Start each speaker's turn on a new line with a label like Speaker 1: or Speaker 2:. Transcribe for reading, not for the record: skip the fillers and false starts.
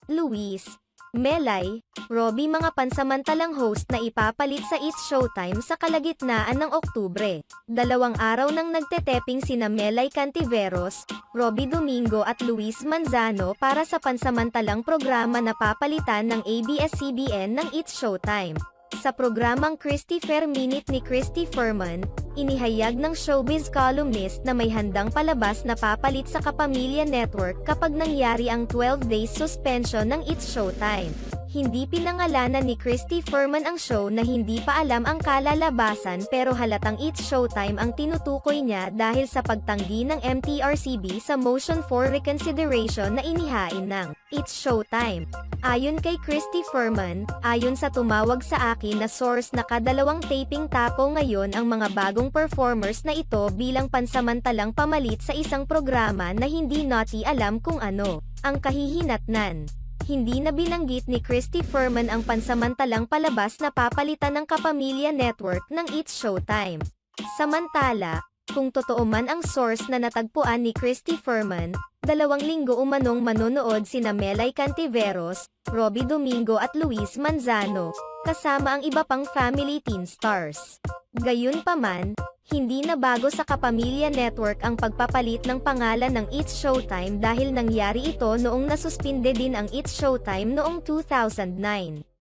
Speaker 1: Luis, Melay, Robbie mga pansamantalang host na ipapalit sa It's Showtime sa kalagitnaan ng Oktubre. 2 araw nang nagteteping sina Melay Cantiveros, Robbie Domingo at Luis Manzano para sa pansamantalang programa na papalitan ng ABS-CBN ng It's Showtime. Sa programang Christy Fair Minute ni Christy Furman, inihayag ng showbiz columnist na may handang palabas na papalit sa Kapamilya Network kapag nangyari ang 12 days suspension ng It's Showtime. Hindi pinangalanan ni Christy Furman ang show na hindi pa alam ang kalalabasan pero halatang It's Showtime ang tinutukoy niya dahil sa pagtanggi ng MTRCB sa motion for reconsideration na inihain ng It's Showtime. Ayon kay Christy Furman, ayon sa tumawag sa akin na source na kadalawang taping tapo ngayon ang mga bagong performers na ito bilang pansamantalang pamalit sa isang programa na hindi natin alam kung ano ang kahihinatnan. Hindi na binanggit ni Christy Furman ang pansamantalang palabas na papalitan ng Kapamilya Network ng It's Showtime. Samantala, kung totoo man ang source na natagpuan ni Christy Furman, 2 linggo umanong manonood sina Melay Cantiveros, Robbie Domingo at Luis Manzano, kasama ang iba pang family teen stars. Gayunpaman, hindi na bago sa Kapamilya Network ang pagpapalit ng pangalan ng It's Showtime dahil nangyari ito noong nasuspinde din ang It's Showtime noong 2009.